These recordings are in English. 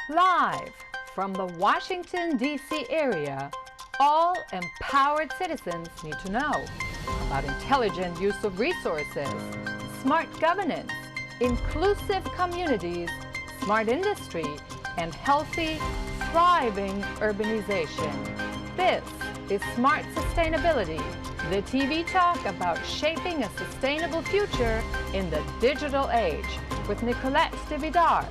Live from the Washington, D.C. area, all empowered citizens need to know about intelligent use of resources, smart governance, inclusive communities, smart industry, and healthy, thriving urbanization. This is Smart Sustainability, the TV talk about shaping a sustainable future in the digital age with Nicolette de Vidar.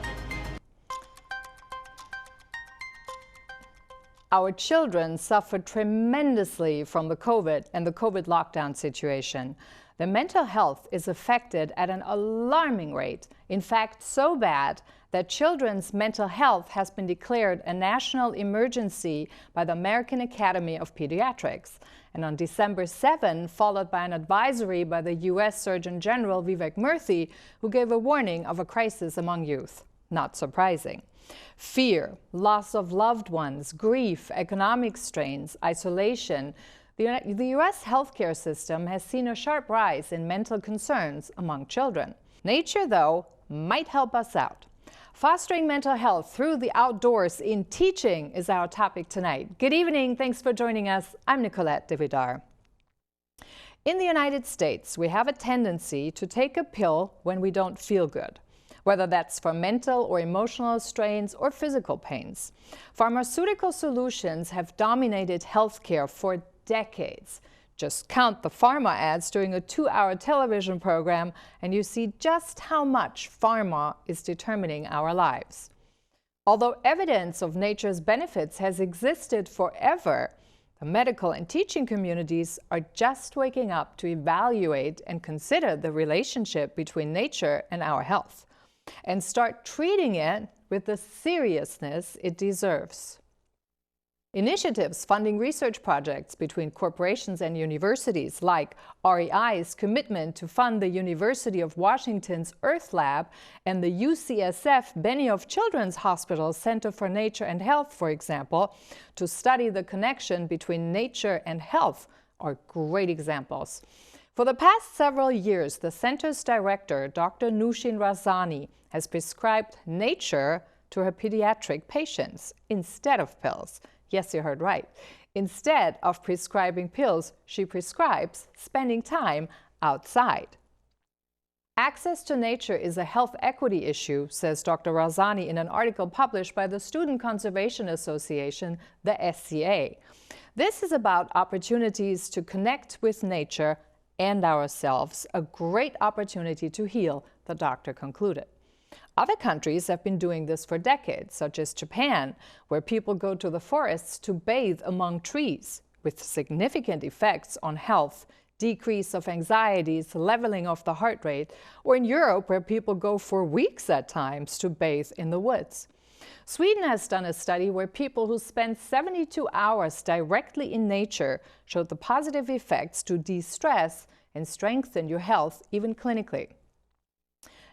Our children suffered tremendously from the COVID and the COVID lockdown situation. Their mental health is affected at an alarming rate. In fact, so bad that children's mental health has been declared a national emergency by the American Academy of Pediatrics. And on December 7, followed by an advisory by the U.S. Surgeon General Vivek Murthy, who gave a warning of a crisis among youth. Not surprising. Fear, loss of loved ones, grief, economic strains, isolation. The U.S. healthcare system has seen a sharp rise in mental concerns among children. Nature, though, might help us out. Fostering mental health through the outdoors in teaching is our topic tonight. Good evening. Thanks for joining us. I'm Nicolette de Vidar. In the United States, we have a tendency to take a pill when we don't feel good, whether that's for mental or emotional strains or physical pains. Pharmaceutical solutions have dominated healthcare for decades. Just count the pharma ads during a 2-hour television program and you see just how much pharma is determining our lives. Although evidence of nature's benefits has existed forever, the medical and teaching communities are just waking up to evaluate and consider the relationship between nature and our health, and start treating it with the seriousness it deserves. Initiatives funding research projects between corporations and universities, like REI's commitment to fund the University of Washington's Earth Lab and the UCSF Benioff Children's Hospital Center for Nature and Health, for example, to study the connection between nature and health, are great examples. For the past several years, the center's director, Dr. Noushin Razzani, has prescribed nature to her pediatric patients instead of pills. Yes, you heard right. Instead of prescribing pills, she prescribes spending time outside. Access to nature is a health equity issue, says Dr. Razzani in an article published by the Student Conservation Association, the SCA. This is about opportunities to connect with nature and ourselves, a great opportunity to heal, the doctor concluded. Other countries have been doing this for decades, such as Japan, where people go to the forests to bathe among trees, with significant effects on health, decrease of anxieties, leveling of the heart rate, or in Europe, where people go for weeks at times to bathe in the woods. Sweden has done a study where people who spend 72 hours directly in nature showed the positive effects to de-stress and strengthen your health, even clinically.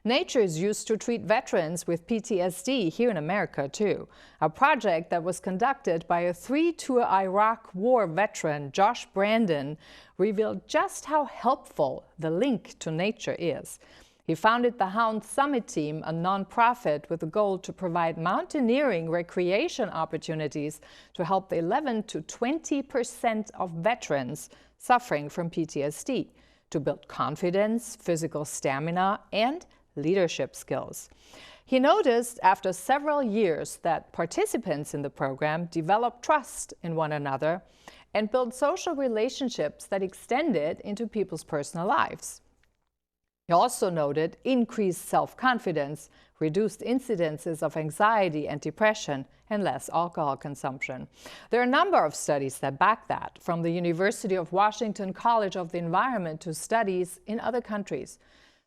Nature is used to treat veterans with PTSD here in America, too. A project that was conducted by a 3-tour Iraq War veteran, Josh Brandon, revealed just how helpful the link to nature is. He founded the Hound Summit Team, a nonprofit with a goal to provide mountaineering recreation opportunities to help the 11 to 20% of veterans suffering from PTSD, to build confidence, physical stamina, and leadership skills. He noticed after several years that participants in the program developed trust in one another and built social relationships that extended into people's personal lives. He also noted increased self-confidence, reduced incidences of anxiety and depression, and less alcohol consumption. There are a number of studies that back that, from the University of Washington College of the Environment to studies in other countries.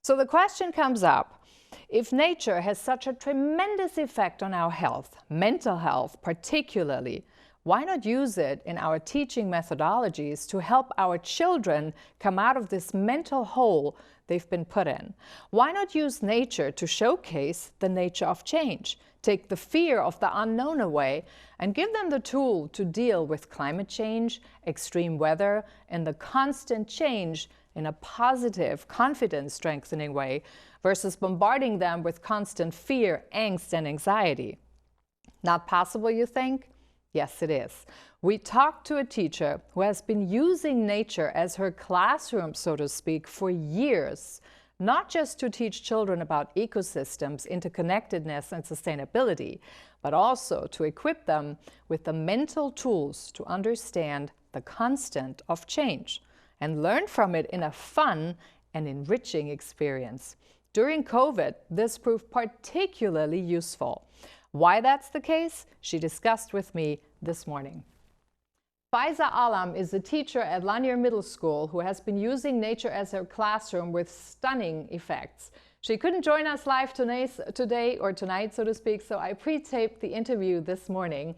So the question comes up, if nature has such a tremendous effect on our health, mental health particularly, why not use it in our teaching methodologies to help our children come out of this mental hole they've been put in? Why not use nature to showcase the nature of change, take the fear of the unknown away, and give them the tool to deal with climate change, extreme weather, and the constant change in a positive, confidence-strengthening way versus bombarding them with constant fear, angst, and anxiety. Not possible, you think? Yes, it is. We talked to a teacher who has been using nature as her classroom, so to speak, for years, not just to teach children about ecosystems, interconnectedness, and sustainability, but also to equip them with the mental tools to understand the constant of change and learn from it in a fun and enriching experience. During COVID, this proved particularly useful. Why that's the case, she discussed with me this morning. Faiza Alam is a teacher at Lanier Middle School who has been using nature as her classroom with stunning effects. She couldn't join us live today or tonight, so to speak, so I pre-taped the interview this morning.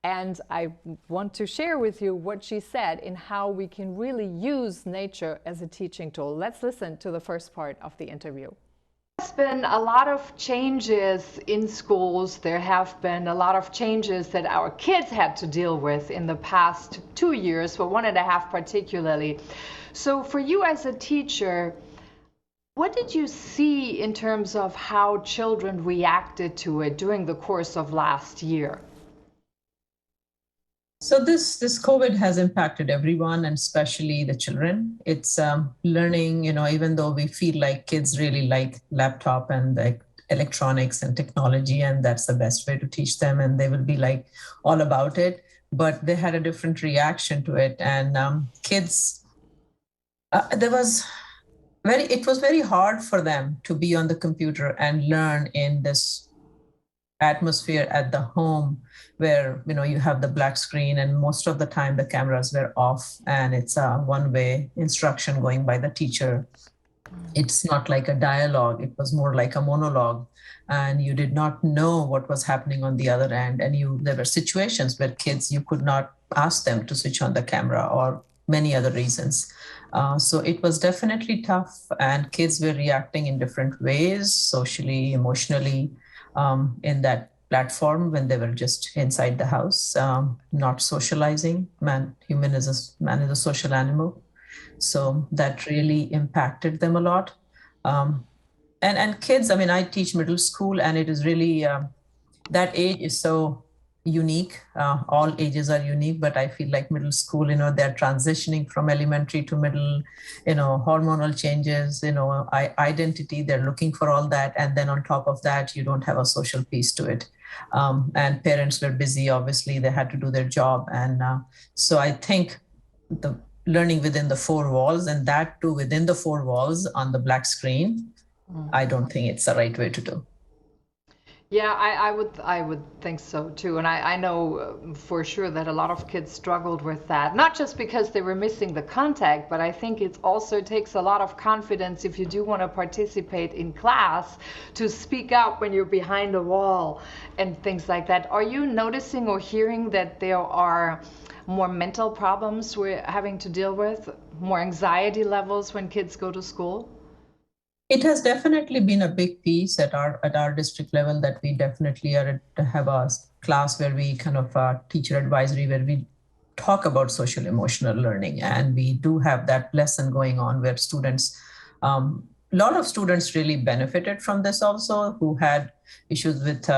And I want to share with you what she said in how we can really use nature as a teaching tool. Let's listen to the first part of the interview. There's been a lot of changes in schools. There have been a lot of changes that our kids had to deal with in the past 2 years, but 1.5 particularly. So for you as a teacher, what did you see in terms of how children reacted to it during the course of last year? So this COVID has impacted everyone, and especially the children. It's learning, even though we feel like kids really like laptop and like electronics and technology, and that's the best way to teach them, and they will be like all about it. But they had a different reaction to it, and kids, it was very hard for them to be on the computer and learn in this atmosphere at the home where you have the black screen, and most of the time the cameras were off and it's a one-way instruction going by the teacher. It's not like a dialogue, it was more like a monologue, and you did not know what was happening on the other end. And there were situations where kids, you could not ask them to switch on the camera or many other reasons. So it was definitely tough, and kids were reacting in different ways, socially, emotionally, in that platform when they were just inside the house, not socializing. Man is a social animal. So that really impacted them a lot. And kids, I teach middle school, and it is really, that age is so unique. All ages are unique, but I feel like middle school, they're transitioning from elementary to middle, hormonal changes, identity, they're looking for all that. And then on top of that, you don't have a social piece to it. And parents were busy, obviously, they had to do their job. And so I think the learning within the four walls, and that too within the four walls on the black screen, I don't think it's the right way to do. Yeah, I would think so too. And I know for sure that a lot of kids struggled with that, not just because they were missing the contact, but I think it also takes a lot of confidence if you do want to participate in class to speak up when you're behind a wall and things like that. Are you noticing or hearing that there are more mental problems we're having to deal with, more anxiety levels when kids go to school? It has definitely been a big piece at our district level, that we definitely have a class where we kind of teacher advisory, where we talk about social emotional learning. And we do have that lesson going on where students, a lot of students really benefited from this also, who had issues with,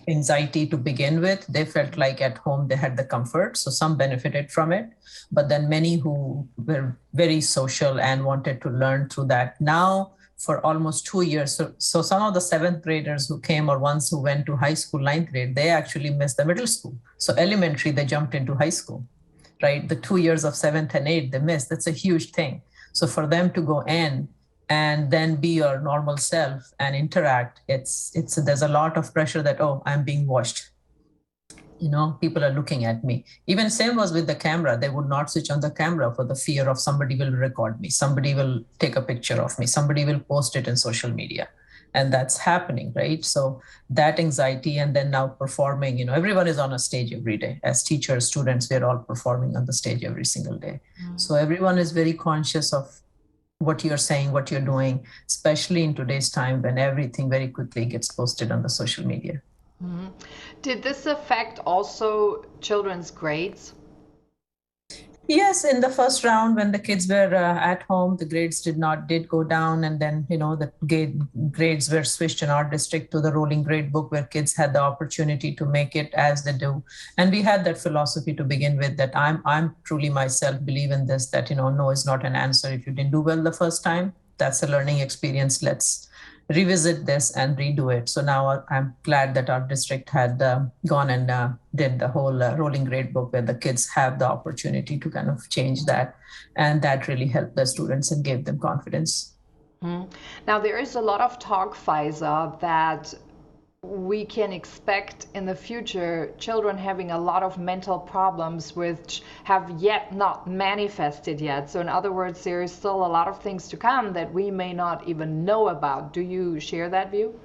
anxiety to begin with. They felt like at home they had the comfort, so some benefited from it, but then many who were very social and wanted to learn through that. Now for almost 2 years, so some of the 7th graders who came, or ones who went to high school 9th grade, they actually missed the middle school. So elementary, they jumped into high school, right? The 2 years of 7th and 8th they missed. That's a huge thing. So for them to go in and then be your normal self and interact, there's a lot of pressure that, oh, I'm being watched. People are looking at me. Even same was with the camera. They would not switch on the camera for the fear of somebody will record me, somebody will take a picture of me, somebody will post it in social media. And that's happening, right? So that anxiety, and then now performing, everyone is on a stage every day. As teachers, students, we're all performing on the stage every single day. So everyone is very conscious of what you're saying, what you're doing, especially in today's time when everything very quickly gets posted on the social media. Did this affect also children's grades? Yes, in the first round, when the kids were at home, the grades did go down, and then the grades were switched in our district to the rolling grade book, where kids had the opportunity to make it as they do. And we had that philosophy to begin with, that I'm truly myself believe in this, that no is not an answer. If you didn't do well the first time, that's a learning experience. Let's revisit this and redo it. So now I'm glad that our district had gone and did the whole rolling grade book, where the kids have the opportunity to kind of change that. And that really helped the students and gave them confidence. Now, there is a lot of talk, Faiza, that we can expect in the future children having a lot of mental problems which have yet not manifested yet. So in other words, there is still a lot of things to come that we may not even know about. Do you share that view?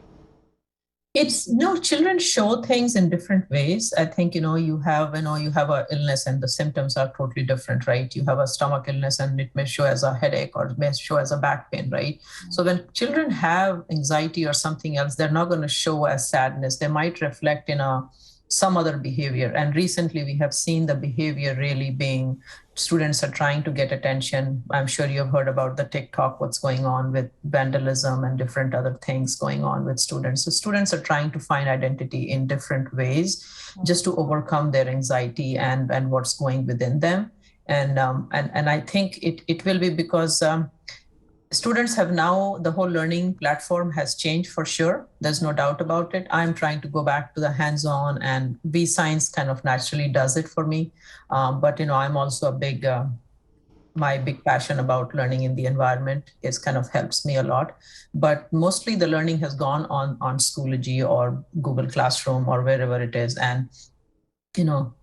It's no, children show things in different ways. I think you have a illness and the symptoms are totally different, right? You have a stomach illness and it may show as a headache or may show as a back pain, right? So when children have anxiety or something else, they're not going to show as sadness. They might reflect in some other behavior. And recently we have seen the behavior really being, students are trying to get attention. I'm sure you have heard about the TikTok, what's going on with vandalism and different other things going on with students. So students are trying to find identity in different ways just to overcome their anxiety and what's going within them. And I think it will be because students have now, the whole learning platform has changed for sure. There's no doubt about it. I'm trying to go back to the hands-on, and V-Science kind of naturally does it for me. But I'm also my big passion about learning in the environment is kind of helps me a lot. But mostly the learning has gone on Schoology or Google Classroom or wherever it is. And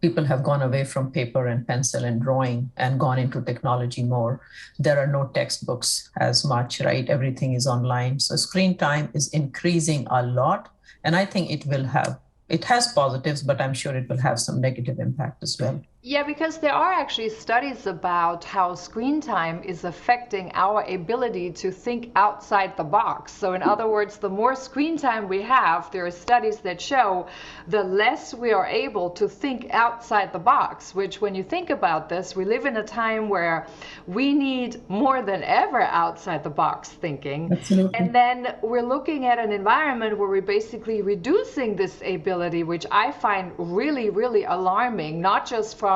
people have gone away from paper and pencil and drawing and gone into technology more. There are no textbooks as much, right? Everything is online. So screen time is increasing a lot. And I think it has positives, but I'm sure it will have some negative impact as well. Yeah, because there are actually studies about how screen time is affecting our ability to think outside the box. So in other words, the more screen time we have, there are studies that show the less we are able to think outside the box, which when you think about this, we live in a time where we need more than ever outside the box thinking. Absolutely. And then we're looking at an environment where we're basically reducing this ability, which I find really, really alarming, not just from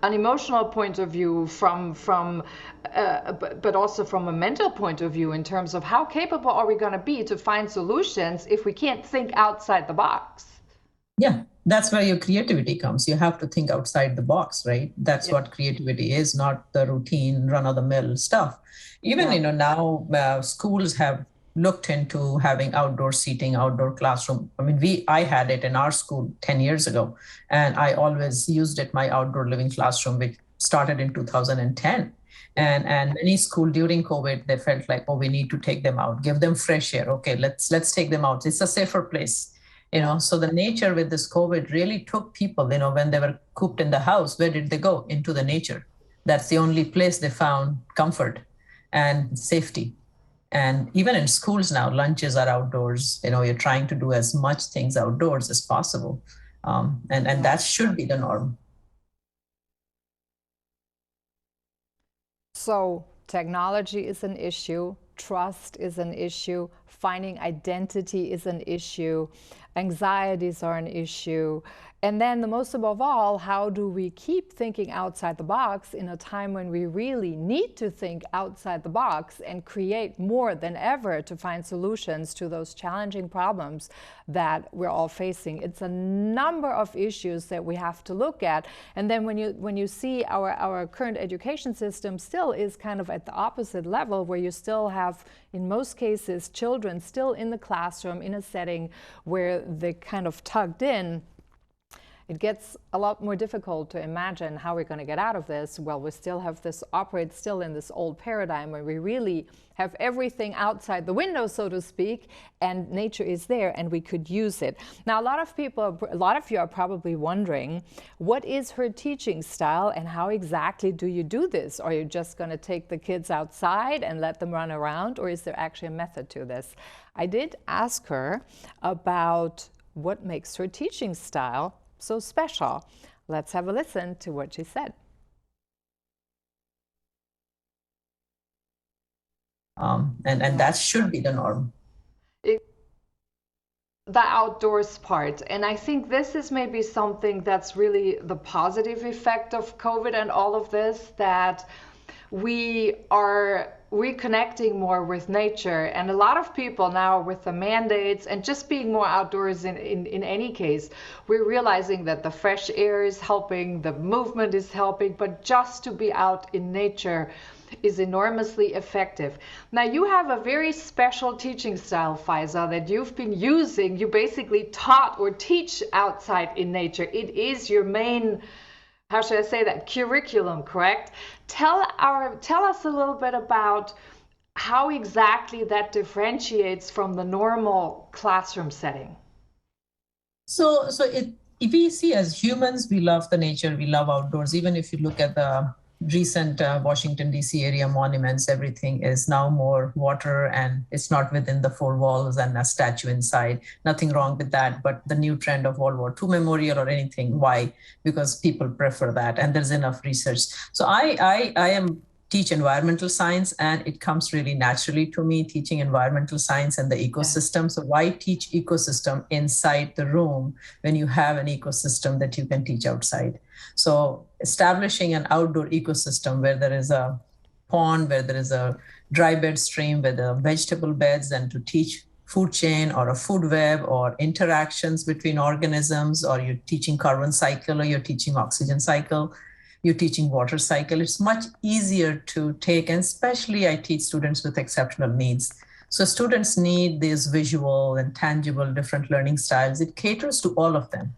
an emotional point of view, but also from a mental point of view, in terms of how capable are we going to be to find solutions if we can't think outside the box. Yeah, that's where your creativity comes. You have to think outside the box, right? That's what creativity is, not the routine, run-of-the-mill stuff. Even now schools have looked into having outdoor seating, outdoor classroom. I mean, I had it in our school 10 years ago, and I always used it, my outdoor living classroom, which started in 2010. And many school during COVID, they felt like, oh, we need to take them out, give them fresh air. Okay, let's take them out. It's a safer place. So the nature with this COVID really took people, when they were cooped in the house, where did they go? Into the nature. That's the only place they found comfort and safety. And even in schools now, lunches are outdoors. You're trying to do as much things outdoors as possible. And that should be the norm. So technology is an issue, trust is an issue, finding identity is an issue, anxieties are an issue. And then the most above all, how do we keep thinking outside the box in a time when we really need to think outside the box and create more than ever to find solutions to those challenging problems that we're all facing? It's a number of issues that we have to look at. And then when you see our current education system still is kind of at the opposite level, where you still have, in most cases, children still in the classroom in a setting where they're kind of tugged in, it gets a lot more difficult to imagine how we're going to get out of this. Well, we still have this, operate still in this old paradigm where we really have everything outside the window, so to speak, and nature is there and we could use it. Now, a lot of you are probably wondering, what is her teaching style and how exactly do you do this? Are you just going to take the kids outside and let them run around, or is there actually a method to this? I did ask her about what makes her teaching style so special. Let's have a listen to what she said. And that should be the norm. The outdoors part. And I think this is maybe something that's really the positive effect of COVID and all of this, that we are reconnecting more with nature. And a lot of people now, with the mandates and just being more outdoors in any case, we're realizing that the fresh air is helping, the movement is helping, but just to be out in nature is enormously effective. Now, you have a very special teaching style, Faiza, that you've been using. You basically taught or teach outside in nature. It is your main, how should I say that, curriculum, correct? Tell us a little bit about how exactly that differentiates from the normal classroom setting. So if we see, as humans, we love the nature, we love outdoors. Even if you look at the recent Washington, D.C. area monuments, everything is now more water, and it's not within the four walls and a statue inside. Nothing wrong with that. But the new trend of World War II memorial or anything, why? Because people prefer that, and there's enough research. So I teach environmental science, and it comes really naturally to me, teaching environmental science and the ecosystem. So why teach ecosystem inside the room when you have an ecosystem that you can teach outside? So establishing an outdoor ecosystem where there is a pond, where there is a dry bed stream, where there are vegetable beds, and to teach food chain or a food web or interactions between organisms, or you're teaching carbon cycle, or you're teaching oxygen cycle, you're teaching water cycle. It's much easier to take, and especially I teach students with exceptional needs. So students need these visual and tangible different learning styles. It caters to all of them.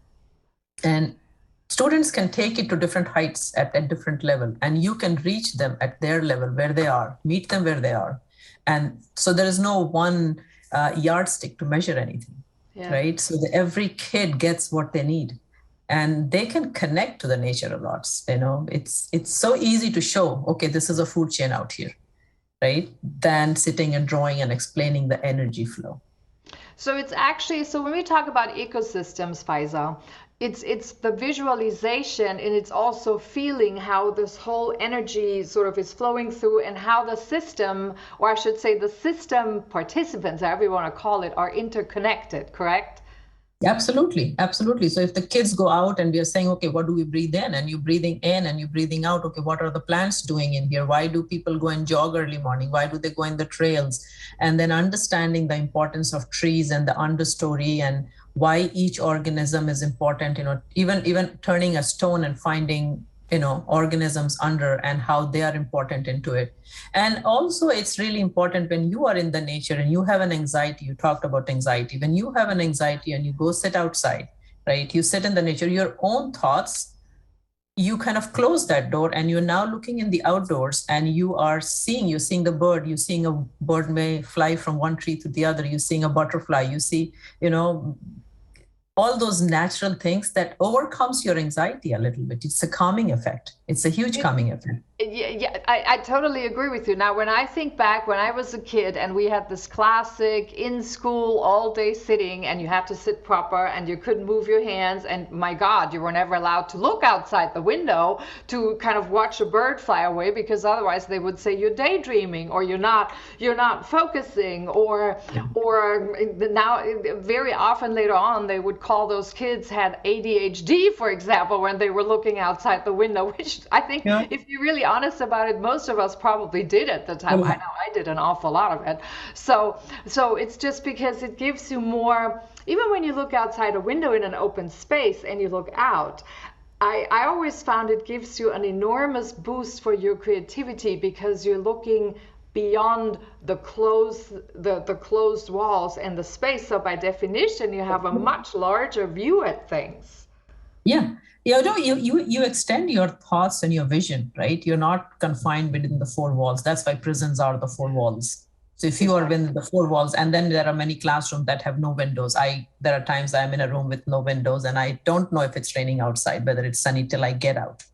And students can take it to different heights at a different level, and you can reach them at their level where they are, meet them where they are. And so there is no one yardstick to measure anything, right? So every kid gets what they need, and they can connect to the nature a lot. It's so easy to show, okay, this is a food chain out here, right? Than sitting and drawing and explaining the energy flow. So it's actually, so when we talk about ecosystems, Faiza, it's the visualization, and it's also feeling how this whole energy sort of is flowing through, and how the system, or I should say the system participants, however you want to call it, are interconnected, correct? Absolutely. Absolutely. So if the kids go out and we are saying, okay, what do we breathe in? And you're breathing in and you're breathing out. Okay, what are the plants doing in here? Why do people go and jog early morning? Why do they go in the trails? And then understanding the importance of trees and the understory, and why each organism is important, even turning a stone and finding organisms under, and how they are important into it. And also it's really important when you are in the nature and you have an anxiety. You talked about anxiety. When you have an anxiety and you go sit outside, right? You sit in the nature, your own thoughts, you kind of close that door, and you're now looking in the outdoors, and you're seeing the bird, you're seeing a bird may fly from one tree to the other, you're seeing a butterfly, you see, all those natural things that overcomes your anxiety a little bit. It's a calming effect. It's a huge calming effect. Yeah, I totally agree with you. Now, when I think back when I was a kid and we had this classic in school all day sitting, and you had to sit proper and you couldn't move your hands, and my God, you were never allowed to look outside the window to kind of watch a bird fly away, because otherwise they would say you're daydreaming, or you're not focusing, or now very often later on they would call those kids had ADHD, for example, when they were looking outside the window, which I think if you're really honest about it, most of us probably did at the time. I know I did an awful lot of it. So it's just because it gives you more, even when you look outside a window in an open space and you look out, I always found it gives you an enormous boost for your creativity, because you're looking beyond the closed walls and the space. So by definition, you have a much larger view at things. Yeah. You extend your thoughts and your vision, right? You're not confined within the four walls. That's why prisons are the four walls. So if you are within the four walls, and then there are many classrooms that have no windows. There are times I'm in a room with no windows, and I don't know if it's raining outside, whether it's sunny, till I get out,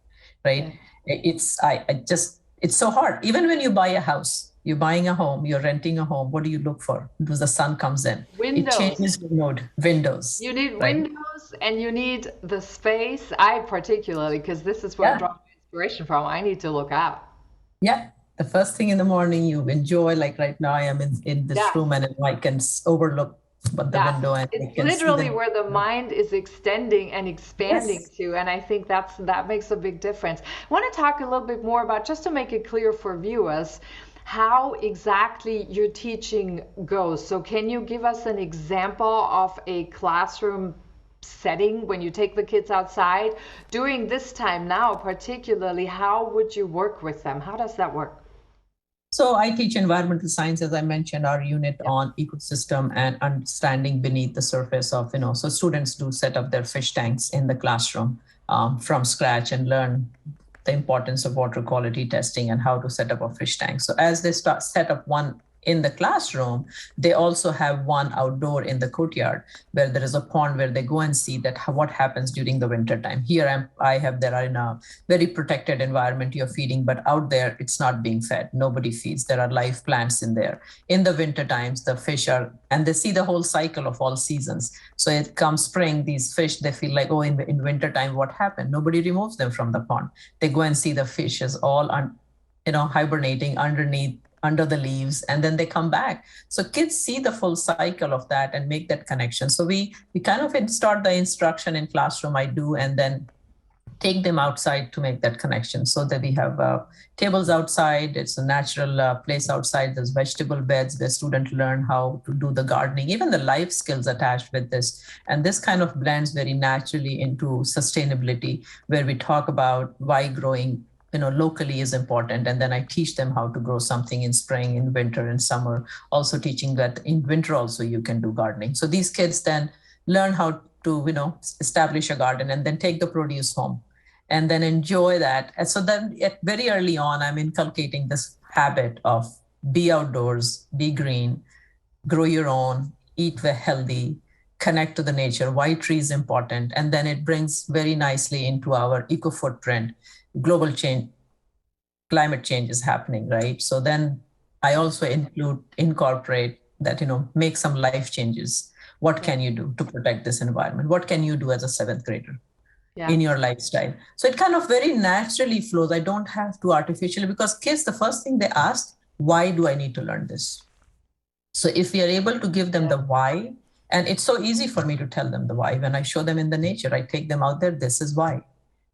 right? Yeah. It's so hard. Even when you buy a house, you're buying a home, you're renting a home, what do you look for? Because the sun comes in. Windows. It changes the mood. Windows. You need windows, and you need the space. I particularly, because this is where I draw my inspiration from, I need to look out. Yeah. The first thing in the morning you enjoy, like right now I am in this Yes. room and I can overlook the Yes, window and I it's can see literally the. where the mind is extending and expanding Yes. to, and I think that makes a big difference. I want to talk a little bit more about, just to make it clear for viewers, how exactly your teaching goes. So can you give us an example of a classroom setting when you take the kids outside during this time now, particularly? How would you work with them? How does that work? So I teach environmental science, as I mentioned, our unit on ecosystem and understanding beneath the surface of, so students do set up their fish tanks in the classroom from scratch and learn the importance of water quality testing and how to set up a fish tank. So as they start set up one in the classroom, they also have one outdoor in the courtyard where there is a pond where they go and see that what happens during the winter time. Here they are in a very protected environment you're feeding, but out there it's not being fed. Nobody feeds. There are live plants in there. In the winter times, the fish are, and they see the whole cycle of all seasons. So it comes spring, these fish, they feel like, oh, in winter time, what happened? Nobody removes them from the pond. They go and see the fishes all hibernating underneath under the leaves, and then they come back. So kids see the full cycle of that and make that connection. So we kind of start the instruction in classroom, I do, and then take them outside to make that connection, so that we have tables outside. It's a natural place outside. There's vegetable beds where students learn how to do the gardening, even the life skills attached with this. And this kind of blends very naturally into sustainability, where we talk about why growing locally is important. And then I teach them how to grow something in spring, in winter, in summer, also teaching that in winter also you can do gardening. So these kids then learn how to establish a garden and then take the produce home and then enjoy that. And so then very early on, I'm inculcating this habit of be outdoors, be green, grow your own, eat healthy, connect to the nature, why tree is important. And then it brings very nicely into our eco footprint. Global change, climate change is happening, right? So then I also incorporate that, make some life changes. What can you do to protect this environment? What can you do as a seventh grader in your lifestyle? So it kind of very naturally flows. I don't have to artificially, because kids, the first thing they ask, why do I need to learn this? So if we are able to give them the why, and it's so easy for me to tell them the why. When I show them in the nature, I take them out there, this is why,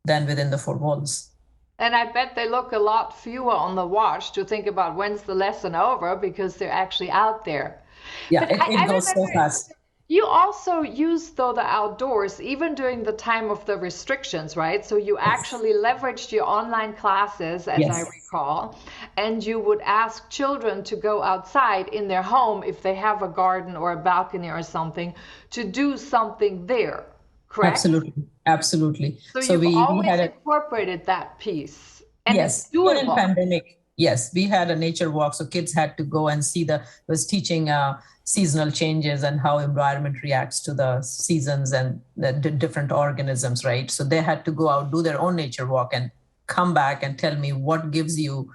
than within the four walls. And I bet they look a lot fewer on the watch to think about when's the lesson over, because they're actually out there. Yeah, But it I goes so remember fast. you also use, though, the outdoors even during the time of the restrictions, right? So you actually leveraged your online classes, as I Yes. recall, and you would ask children to go outside in their home if they have a garden or a balcony or something to do something there, correct? Absolutely. Absolutely. So So you've we always had incorporated that piece, and it's yes, even in doable. pandemic, yes, we had a nature walk. So kids had to go and see was teaching seasonal changes and how environment reacts to the seasons and the different organisms, right? So they had to go out, do their own nature walk and come back and tell me what gives you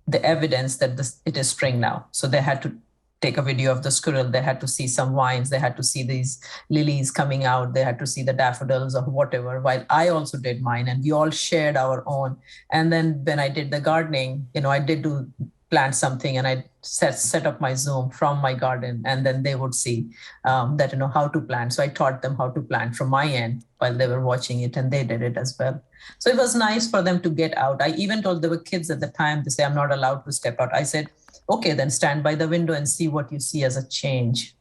the evidence that it is spring now. So they had to take a video of the squirrel. They had to see some vines. They had to see these lilies coming out. They had to see the daffodils or whatever. While I also did mine, and we all shared our own. And then when I did the gardening, I did do plant something, and I set up my Zoom from my garden, and then they would see that how to plant. So I taught them how to plant from my end while they were watching it, and they did it as well. So it was nice for them to get out. I even told there were kids at the time, they say, I'm not allowed to step out. I said, okay, then stand by the window and see what you see as a change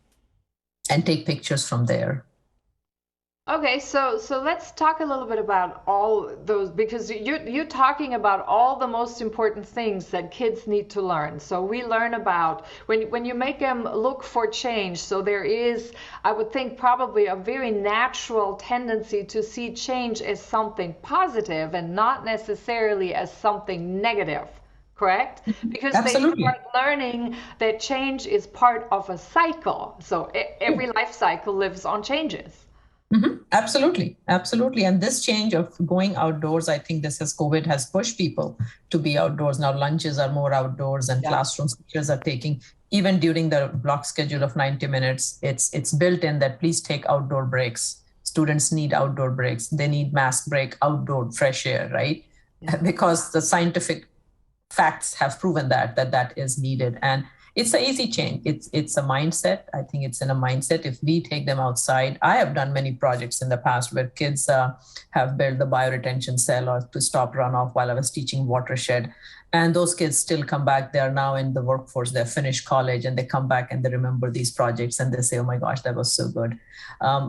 and take pictures from there. Okay, so let's talk a little bit about all those, because you're talking about all the most important things that kids need to learn. So we learn about when you make them look for change. So there is, I would think, probably a very natural tendency to see change as something positive and not necessarily as something negative. Correct? Because they Absolutely. start learning that change is part of a cycle. So every life cycle lives on changes. Absolutely. Absolutely. And this change of going outdoors, I think COVID has pushed people to be outdoors. Now lunches are more outdoors, and classroom teachers are taking, even during the block schedule of 90 minutes, it's built in that please take outdoor breaks. Students need outdoor breaks. They need mask break, outdoor fresh air, right? Because the scientific facts have proven that is needed. And it's an easy change. It's a mindset. I think it's in a mindset. If we take them outside, I have done many projects in the past where kids have built the bioretention cell or to stop runoff while I was teaching watershed. And those kids still come back. They are now in the workforce. They've finished college and they come back and they remember these projects and they say, "Oh my gosh, that was so good."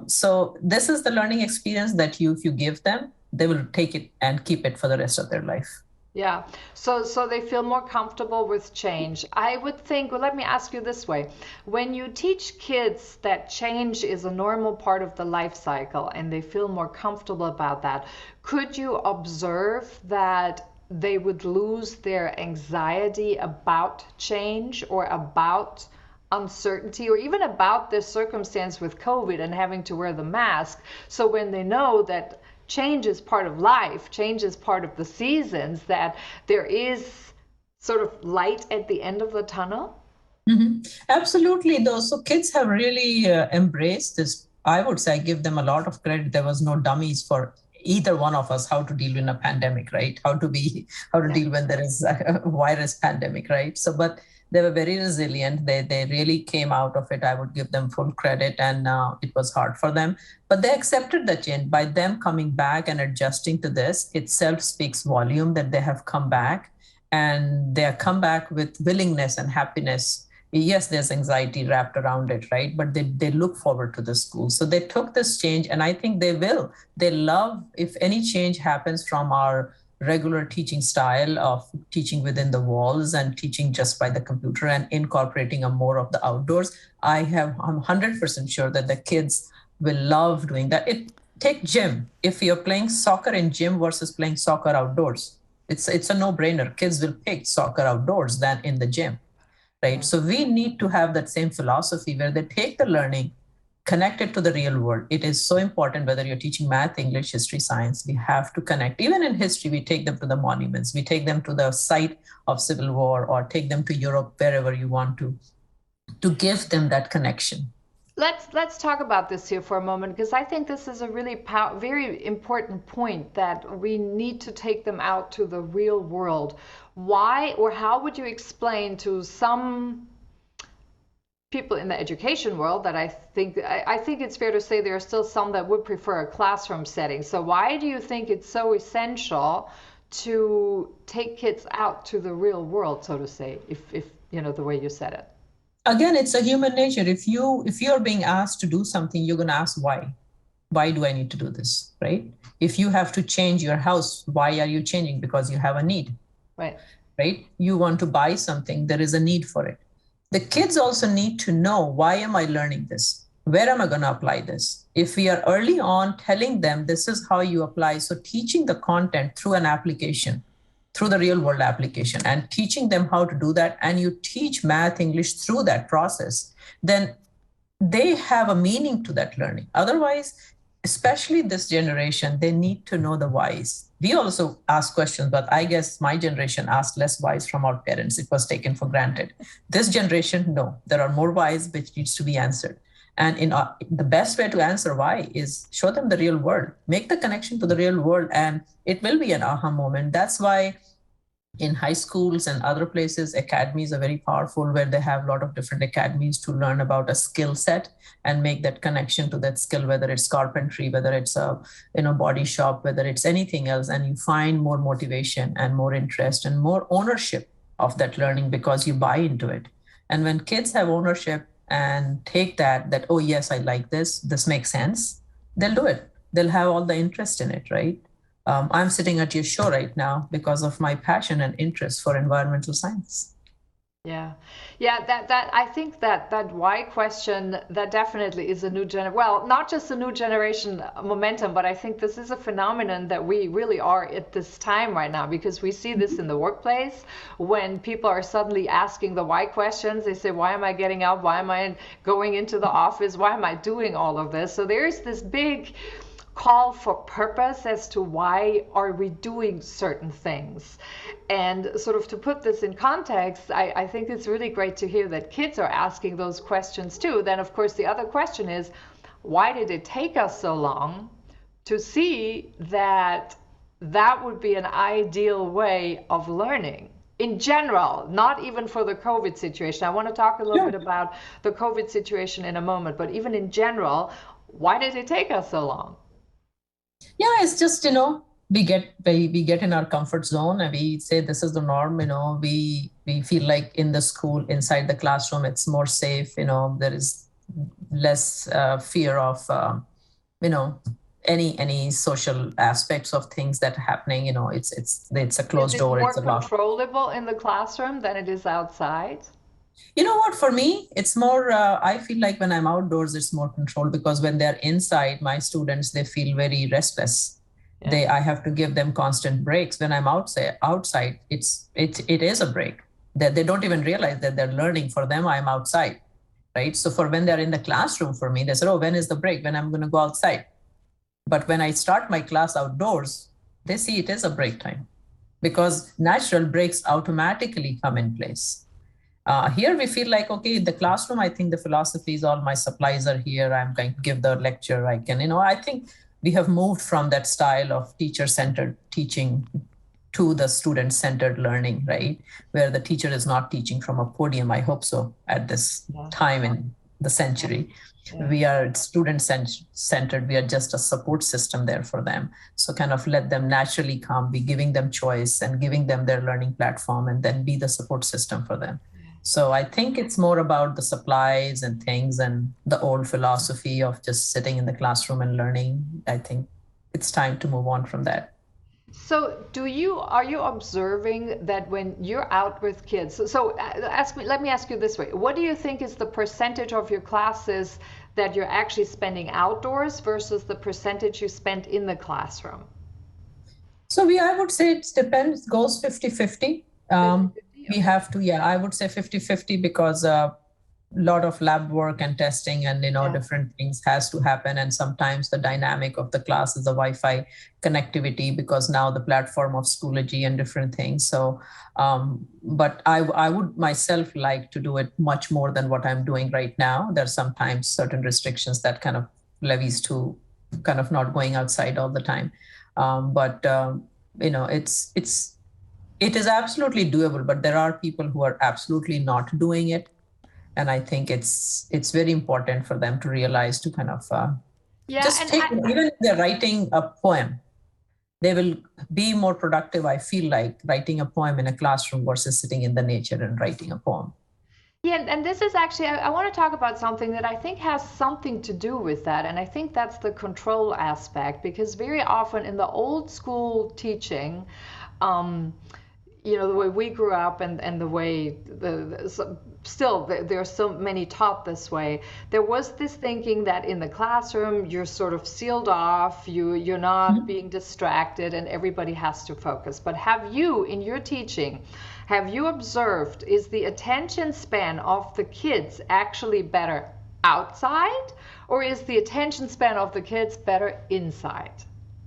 So this is the learning experience that if you give them, they will take it and keep it for the rest of their life. Yeah, so they feel more comfortable with change. I would think, well, let me ask you this way. When you teach kids that change is a normal part of the life cycle and they feel more comfortable about that, could you observe that they would lose their anxiety about change or about uncertainty or even about this circumstance with COVID and having to wear the mask? So when they know that change is part of life, change is part of the seasons, that there is sort of light at the end of the tunnel? Mm-hmm. Absolutely, though. So kids have really embraced this. I would say I give them a lot of credit. There was no dummies for either one of us how to deal in a pandemic, right? How to deal when there is a virus pandemic, right? So, but they were very resilient. They really came out of it. I would give them full credit, and it was hard for them, but they accepted the change. By them coming back and adjusting to this itself speaks volume that they have come back, and they have come back with willingness and happiness. Yes, there's anxiety wrapped around it, right? But they look forward to the school. So they took this change, and I think they will. They love if any change happens from our regular teaching style of teaching within the walls and teaching just by the computer and incorporating a more of the outdoors. I'm 100% sure that the kids will love doing that. Take gym. If you're playing soccer in gym versus playing soccer outdoors, it's a no-brainer. Kids will pick soccer outdoors than in the gym, right? So we need to have that same philosophy where they take the learning, connect it to the real world. It is so important whether you're teaching math, English, history, science, we have to connect. Even in history, we take them to the monuments, we take them to the site of Civil War, or take them to Europe, wherever you want to give them that connection. Let's talk about this here for a moment, because I think this is a really very important point, that we need to take them out to the real world. Why or how would you explain to some people in the education world that I think it's fair to say there are still some that would prefer a classroom setting? So why do you think it's so essential to take kids out to the real world, so to say, if you know the way you said it? Again, it's a human nature. If you're being asked to do something, you're going to ask why. Why do I need to do this, right? If you have to change your house, why are you changing? Because you have a need, right? You want to buy something, there is a need for it. The kids also need to know, why am I learning this? Where am I going to apply this? If we are early on telling them this is how you apply, so teaching the content through an application, through the real world application, and teaching them how to do that, and you teach math, English through that process, then they have a meaning to that learning. Otherwise, especially this generation, they need to know the whys. We also ask questions, but I guess my generation asked less whys from our parents. It was taken for granted. This generation, no, there are more whys which needs to be answered. And the best way to answer why is show them the real world, make the connection to the real world, and it will be an aha moment. That's why in high schools and other places, academies are very powerful, where they have a lot of different academies to learn about a skill set and make that connection to that skill, whether it's carpentry, whether it's a body shop, whether it's anything else. And you find more motivation and more interest and more ownership of that learning because you buy into it. And when kids have ownership and take that, oh yes, I like this makes sense, they'll do it. They'll have all the interest in it, right? I'm sitting at your show right now because of my passion and interest for environmental science. Yeah, that I think that why question, that definitely is a new well, not just a new generation momentum, but I think this is a phenomenon that we really are at this time right now, because we see this in the workplace when people are suddenly asking the why questions. They say, why am I getting up? Why am I going into the office? Why am I doing all of this? So there's this big call for purpose as to why are we doing certain things. And sort of to put this in context, I think it's really great to hear that kids are asking those questions too. Then of course the other question is, why did it take us so long to see that that would be an ideal way of learning? in general, not even for the COVID situation. I want to talk a little bit about the COVID situation in a moment, but even in general, why did it take us so long? Yeah, it's just, we get in our comfort zone and we say this is the norm. We feel like in the school, inside the classroom, it's more safe. There is less fear of you know any social aspects of things that are happening. It's a Is closed it door, more it's a lock. controllable in the classroom than it is outside? You know what, for me it's more, I feel like when I'm outdoors it's more controlled, because when they're inside, my students, they feel very restless. Yeah. I have to give them constant breaks. When I'm outside, it is a break. They don't even realize that they're learning. For them, I'm outside, right? So for when they're in the classroom, for me, they say, oh, when is the break? When I'm going to go outside. But when I start my class outdoors, they see it is a break time, because natural breaks automatically come in place. Here we feel like, okay, the classroom, I think the philosophy is all my supplies are here. I'm going to give the lecture. I think we have moved from that style of teacher-centered teaching to the student-centered learning, right? Where the teacher is not teaching from a podium. I hope so at this time in the century. We are student-centered. We are just a support system there for them. So kind of let them naturally come, be giving them choice and giving them their learning platform, and then be the support system for them. So I think it's more about the supplies and things, and the old philosophy of just sitting in the classroom and learning. I think it's time to move on from that. So are you observing that when you're out with kids? Let me ask you this way. What do you think is the percentage of your classes that you're actually spending outdoors versus the percentage you spent in the classroom? So I would say it depends, goes 50-50. We have to, yeah, I would say 50-50, because a lot of lab work and testing and different things has to happen. And sometimes the dynamic of the class is the Wi-Fi connectivity, because now the platform of Schoology and different things. So but I would myself like to do it much more than what I'm doing right now. There's sometimes certain restrictions that kind of levies to kind of not going outside all the time. But it is absolutely doable, but there are people who are absolutely not doing it. And I think it's very important for them to realize, to kind of just take, even if they're writing a poem, they will be more productive, I feel like, writing a poem in a classroom versus sitting in the nature and writing a poem. Yeah, and this is actually, I want to talk about something that I think has something to do with that. And I think that's the control aspect, because very often in the old school teaching, the way we grew up and the way still there are so many taught this way, there was this thinking that in the classroom you're sort of sealed off, you're not being distracted, and everybody has to focus. But have you, in your teaching, have you observed, is the attention span of the kids actually better outside, or is the attention span of the kids better inside?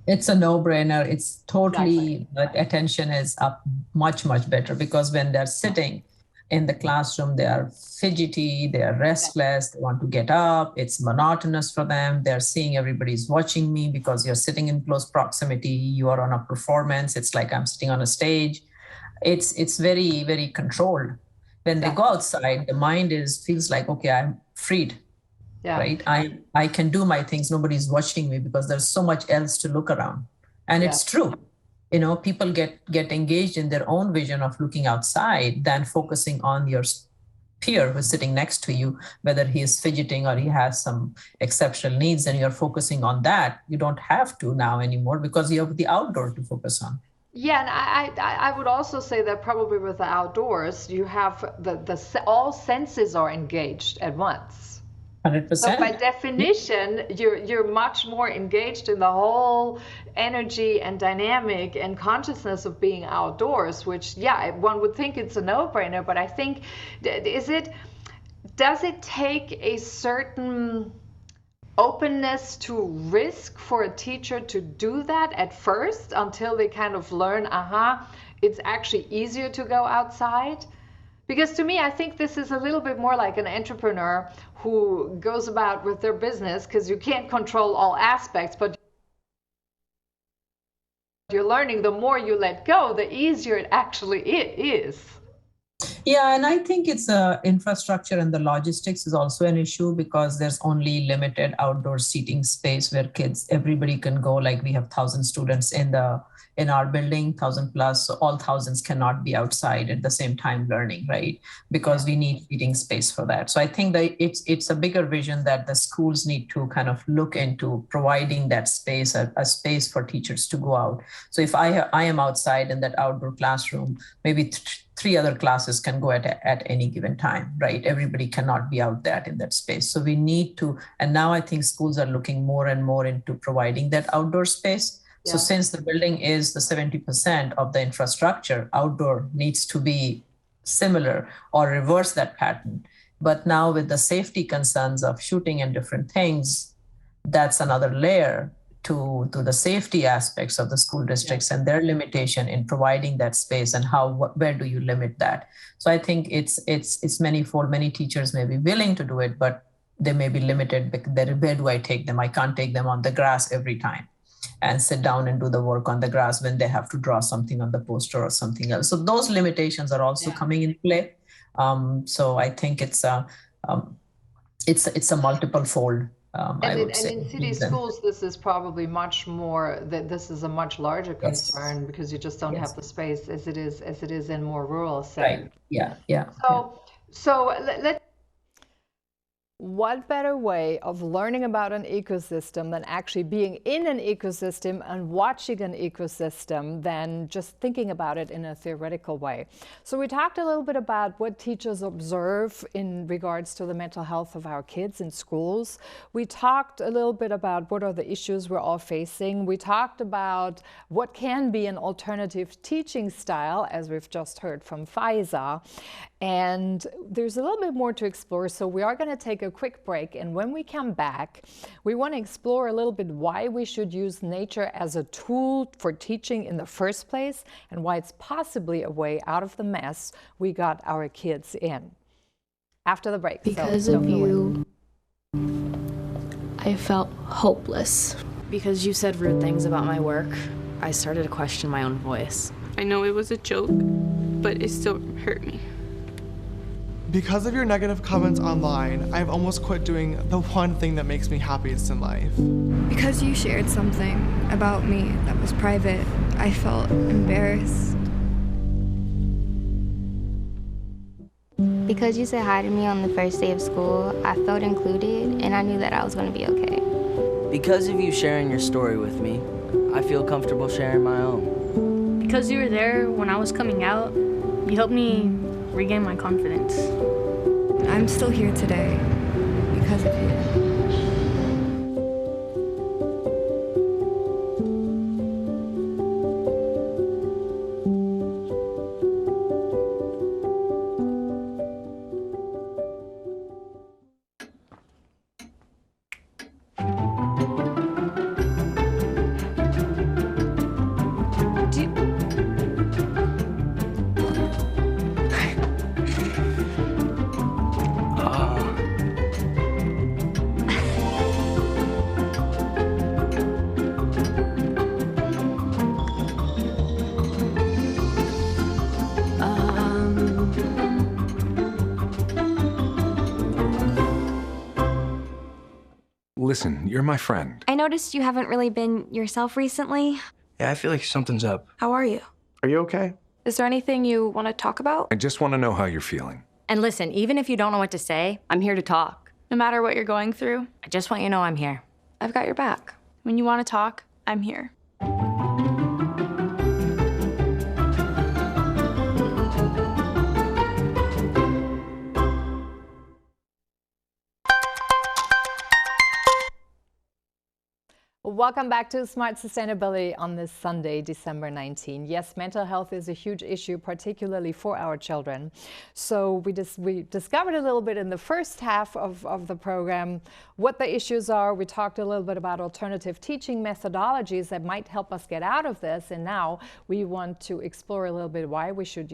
It's a no-brainer. It's totally, exactly. Attention is up much, much better, because when they're sitting in the classroom, they are fidgety, they are restless, they want to get up, it's monotonous for them. They're seeing everybody's watching me, because you're sitting in close proximity, you are on a performance. It's like I'm sitting on a stage. It's very, very controlled. When they go outside, the mind feels like, okay, I'm freed. Yeah. Right. I can do my things. Nobody's watching me, because there's so much else to look around. And it's true. People get engaged in their own vision of looking outside than focusing on your peer who's sitting next to you, whether he is fidgeting or he has some exceptional needs, and you're focusing on that. You don't have to now anymore, because you have the outdoor to focus on. Yeah, and I would also say that probably with the outdoors, you have all senses are engaged at once. 100%. So by definition, you're much more engaged in the whole energy and dynamic and consciousness of being outdoors, which, yeah, one would think it's a no-brainer, but I think, does it take a certain openness to risk for a teacher to do that at first, until they kind of learn, it's actually easier to go outside? Because to me, I think this is a little bit more like an entrepreneur who goes about with their business, because you can't control all aspects, but You're learning, the more you let go, the easier it actually is. Yeah, and I think it's infrastructure and the logistics is also an issue because there's only limited outdoor seating space where everybody can go. Like we have 1,000 students in our building, 1,000 plus, so all thousands cannot be outside at the same time learning, right? Because we need seating space for that. So I think that it's a bigger vision that the schools need to kind of look into providing that space, a space for teachers to go out. So if I am outside in that outdoor classroom, maybe three other classes can go at any given time, right? Everybody cannot be out there in that space. So we need to, and now I think schools are looking more and more into providing that outdoor space. Yeah. So since the building is the 70% of the infrastructure, outdoor needs to be similar or reverse that pattern. But now with the safety concerns of shooting and different things, that's another layer to the safety aspects of the school districts and their limitation in providing that space and where do you limit that? So I think it's manifold. Many teachers may be willing to do it, but they may be limited. Where do I take them? I can't take them on the grass every time and sit down and do the work on the grass when they have to draw something on the poster or something else. So those limitations are also coming in play. So I think it's a multiple fold. I would say. And in city schools, this is probably much more, this is a much larger concern because you just don't have the space as it is in more rural settings. Right. Yeah. So let's. What better way of learning about an ecosystem than actually being in an ecosystem and watching an ecosystem than just thinking about it in a theoretical way? So we talked a little bit about what teachers observe in regards to the mental health of our kids in schools. We talked a little bit about what are the issues we're all facing. We talked about what can be an alternative teaching style, as we've just heard from Faiza. And there's a little bit more to explore, so we are going to take a quick break, and when we come back, we want to explore a little bit why we should use nature as a tool for teaching in the first place, and why it's possibly a way out of the mess we got our kids in. After the break. Because of you, I felt hopeless. Because you said rude things about my work, I started to question my own voice. I know it was a joke, but it still hurt me. Because of your negative comments online, I've almost quit doing the one thing that makes me happiest in life. Because you shared something about me that was private, I felt embarrassed. Because you said hi to me on the first day of school, I felt included and I knew that I was going to be okay. Because of you sharing your story with me, I feel comfortable sharing my own. Because you were there when I was coming out, you helped me regain my confidence. I'm still here today because of you. Listen, you're my friend. I noticed you haven't really been yourself recently. Yeah, I feel like something's up. How are you? Are you okay? Is there anything you want to talk about? I just want to know how you're feeling. And listen, even if you don't know what to say, I'm here to talk. No matter what you're going through, I just want you to know I'm here. I've got your back. When you want to talk, I'm here. Welcome back to Smart Sustainability on this Sunday, December 19. Yes, mental health is a huge issue, particularly for our children. So we discovered a little bit in the first half of the program what the issues are. We talked a little bit about alternative teaching methodologies that might help us get out of this. And now we want to explore a little bit why we should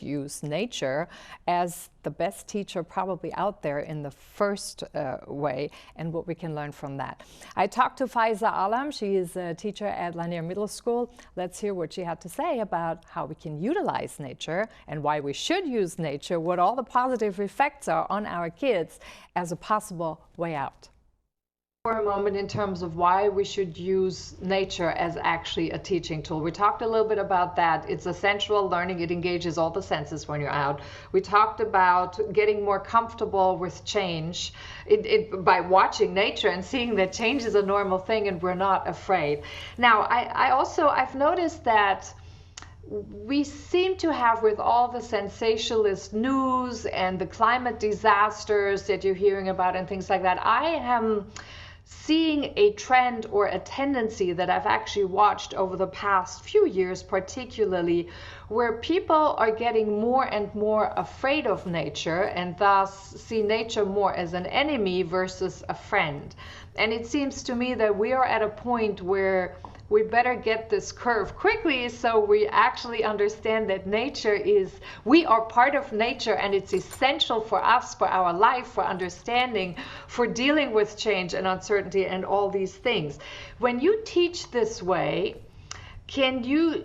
use nature as the best teacher probably out there in the first way, and what we can learn from that. I talked to Faiza Alam. She is a teacher at Lanier Middle School. Let's hear what she had to say about how we can utilize nature and why we should use nature, what all the positive effects are on our kids as a possible way out. For a moment, in terms of why we should use nature as actually a teaching tool. We talked a little bit about that. It's a sensual learning. It engages all the senses when you're out. We talked about getting more comfortable with change by watching nature and seeing that change is a normal thing and we're not afraid. Now, I've noticed that we seem to have, with all the sensationalist news and the climate disasters that you're hearing about and things like that, I am seeing a trend or a tendency that I've actually watched over the past few years, particularly, where people are getting more and more afraid of nature and thus see nature more as an enemy versus a friend. And it seems to me that we are at a point where we better get this curve quickly so we actually understand that we are part of nature, and it's essential for us, for our life, for understanding, for dealing with change and uncertainty and all these things. When you teach this way, can you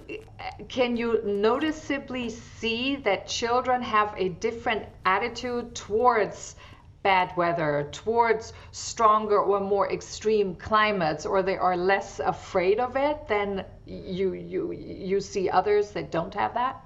noticeably see that children have a different attitude towards bad weather, towards stronger or more extreme climates, or they are less afraid of it than you see others that don't have that?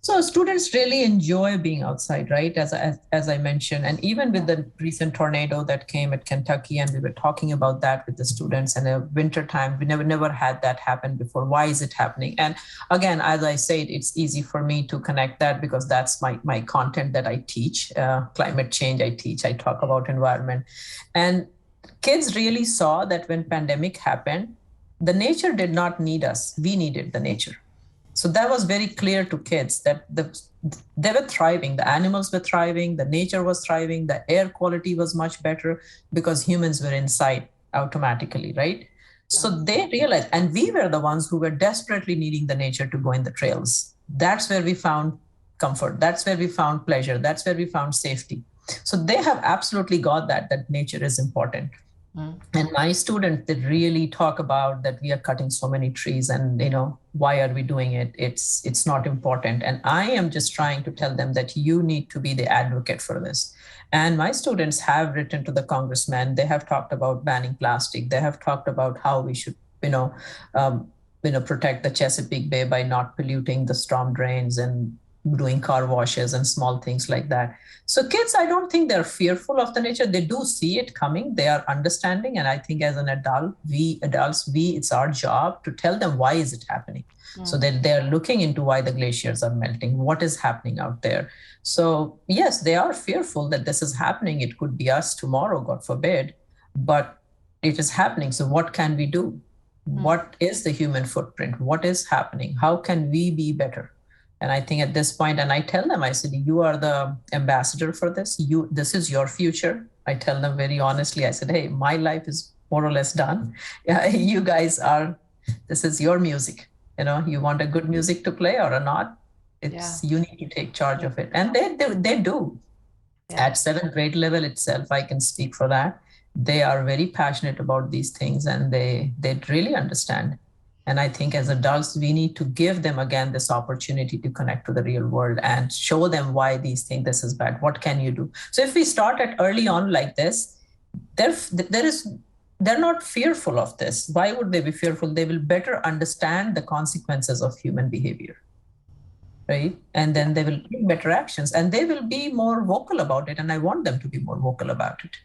So students really enjoy being outside, right? As I mentioned, and even with the recent tornado that came at Kentucky, and we were talking about that with the students, and in wintertime, we never had that happen before. Why is it happening? And again, as I said, it's easy for me to connect that because that's my content that I teach. Climate change, I talk about environment. And kids really saw that when pandemic happened, the nature did not need us. We needed the nature. So that was very clear to kids that they were thriving. The animals were thriving. The nature was thriving. The air quality was much better because humans were inside automatically, right? So they realized, and we were the ones who were desperately needing the nature to go in the trails. That's where we found comfort. That's where we found pleasure. That's where we found safety. So they have absolutely got that nature is important. And my students, they really talk about that we are cutting so many trees and, why are we doing it? It's not important. And I am just trying to tell them that you need to be the advocate for this. And my students have written to the congressman. They have talked about banning plastic. They have talked about how we should, protect the Chesapeake Bay by not polluting the storm drains and doing car washes and small things like that. So kids, I don't think they're fearful of the nature. They do see it coming. They are understanding. And I think as an adult, it's our job to tell them why is it happening. So they're looking into why the glaciers are melting, what is happening out there. So yes, they are fearful that this is happening. It could be us tomorrow, God forbid, but it is happening. So what can we do? What is the human footprint? What is happening? How can we be better? And I think at this point, and I tell them, I said, you are the ambassador for this. This is your future. I tell them very honestly, I said, hey, my life is more or less done. You guys this is your music. You want a good music to play or not? You need to take charge of it. And they do. At 7th grade level itself, I can speak for that. They are very passionate about these things and they really understand. And I think as adults, we need to give them, again, this opportunity to connect to the real world and show them why these things, this is bad. What can you do? So if we start at early on like this, they're not fearful of this. Why would they be fearful? They will better understand the consequences of human behavior, right? And then they will take better actions and they will be more vocal about it. And I want them to be more vocal about it.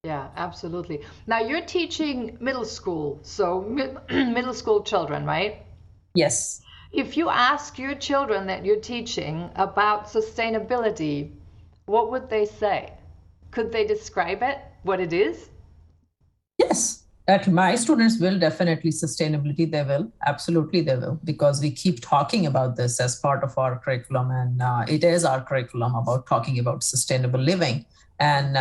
Yeah, absolutely. Now you're teaching middle school, so middle school children, right? Yes. If you ask your children that you're teaching about sustainability, what would they say? Could they describe it, what it is? Yes, that my students will definitely sustainability. They will, absolutely they will, because we keep talking about this as part of our curriculum, and it is our curriculum about talking about sustainable living. And